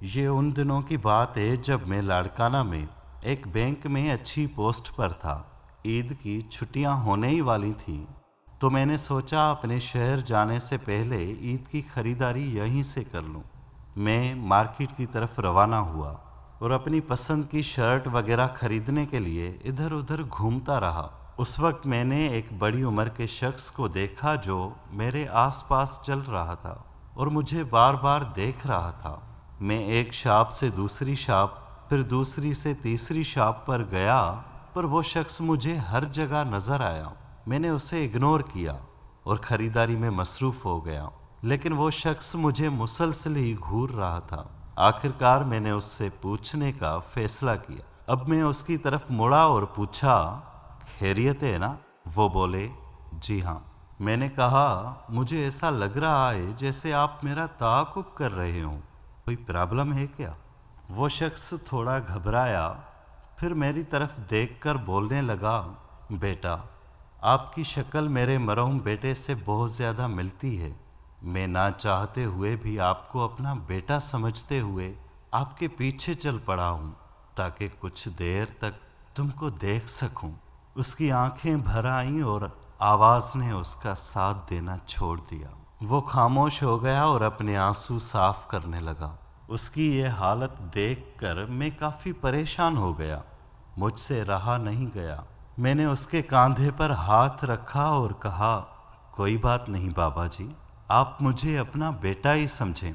یہ ان دنوں کی بات ہے جب میں لاڑکانہ میں ایک بینک میں اچھی پوسٹ پر تھا۔ عید کی چھٹیاں ہونے ہی والی تھیں تو میں نے سوچا اپنے شہر جانے سے پہلے عید کی خریداری یہیں سے کر لوں۔ میں مارکیٹ کی طرف روانہ ہوا اور اپنی پسند کی شرٹ وغیرہ خریدنے کے لیے ادھر ادھر گھومتا رہا۔ اس وقت میں نے ایک بڑی عمر کے شخص کو دیکھا جو میرے آس پاس چل رہا تھا اور مجھے بار بار دیکھ رہا تھا۔ میں ایک شاپ سے دوسری شاپ، پھر دوسری سے تیسری شاپ پر گیا، پر وہ شخص مجھے ہر جگہ نظر آیا۔ میں نے اسے اگنور کیا اور خریداری میں مصروف ہو گیا، لیکن وہ شخص مجھے مسلسل ہی گھور رہا تھا۔ آخر کار میں نے اس سے پوچھنے کا فیصلہ کیا۔ اب میں اس کی طرف مڑا اور پوچھا، خیریت ہے نا؟ وہ بولے، جی ہاں۔ میں نے کہا، مجھے ایسا لگ رہا ہے جیسے آپ میرا تعاقب کر رہے ہوں، کوئی پرابلم ہے کیا؟ وہ شخص تھوڑا گھبرایا، پھر میری طرف دیکھ کر بولنے لگا، بیٹا، آپ کی شکل میرے مرحوم بیٹے سے بہت زیادہ ملتی ہے۔ میں نہ چاہتے ہوئے بھی آپ کو اپنا بیٹا سمجھتے ہوئے آپ کے پیچھے چل پڑا ہوں تاکہ کچھ دیر تک تم کو دیکھ سکوں۔ اس کی آنکھیں بھر آئیں اور آواز نے اس کا ساتھ دینا چھوڑ دیا۔ وہ خاموش ہو گیا اور اپنے آنسو صاف کرنے لگا۔ اس کی یہ حالت دیکھ کر میں کافی پریشان ہو گیا۔ مجھ سے رہا نہیں گیا۔ میں نے اس کے کاندھے پر ہاتھ رکھا اور کہا، کوئی بات نہیں بابا جی، آپ مجھے اپنا بیٹا ہی سمجھیں۔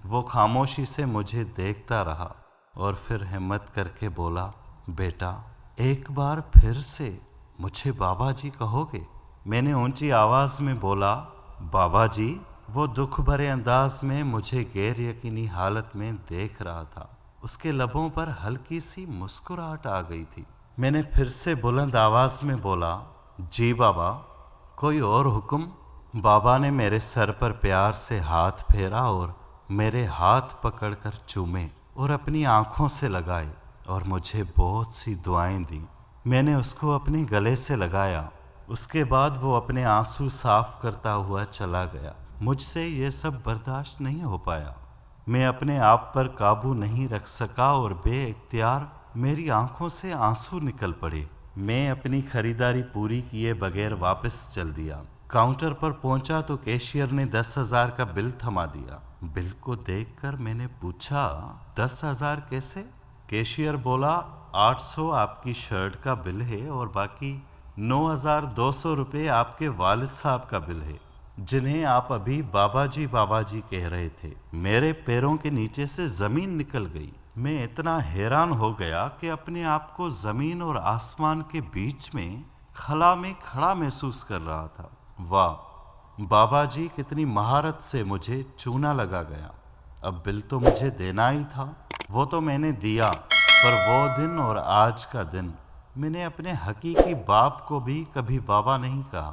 وہ خاموشی سے مجھے دیکھتا رہا اور پھر ہمت کر کے بولا، بیٹا، ایک بار پھر سے مجھے بابا جی کہو گے؟ میں نے اونچی آواز میں بولا، بابا جی۔ وہ دکھ بھرے انداز میں مجھے غیر یقینی حالت میں دیکھ رہا تھا۔ اس کے لبوں پر ہلکی سی مسکراہٹ آ گئی تھی۔ میں نے پھر سے بلند آواز میں بولا، جی بابا، کوئی اور حکم؟ بابا نے میرے سر پر پیار سے ہاتھ پھیرا اور میرے ہاتھ پکڑ کر چومے اور اپنی آنکھوں سے لگائے اور مجھے بہت سی دعائیں دیں۔ میں نے اس کو اپنے گلے سے لگایا۔ اس کے بعد وہ اپنے آنسو صاف کرتا ہوا چلا گیا۔ مجھ سے یہ سب برداشت نہیں ہو پایا۔ میں اپنے آپ پر قابو نہیں رکھ سکا اور بے اختیار میری آنکھوں سے آنسو نکل پڑے۔ میں اپنی خریداری پوری کیے بغیر واپس چل دیا۔ کاؤنٹر پر پہنچا تو کیشیئر نے 10,000 کا بل تھما دیا۔ بل کو دیکھ کر میں نے پوچھا، 10,000 کیسے؟ کیشیئر بولا، 800 آپ کی شرٹ کا بل ہے اور باقی 9,200 روپے آپ کے والد صاحب کا بل ہے، جنہیں آپ ابھی بابا جی کہہ رہے تھے۔ میرے پیروں کے نیچے سے زمین نکل گئی۔ میں اتنا حیران ہو گیا کہ اپنے آپ کو زمین اور آسمان کے بیچ میں خلا میں کھڑا محسوس کر رہا تھا۔ واہ، بابا جی کتنی مہارت سے مجھے چونا لگا گیا۔ اب بل تو مجھے دینا ہی تھا۔ وہ تو میں نے دیا، پر وہ دن اور آج کا دن میں نے اپنے حقیقی باپ کو بھی کبھی بابا نہیں کہا۔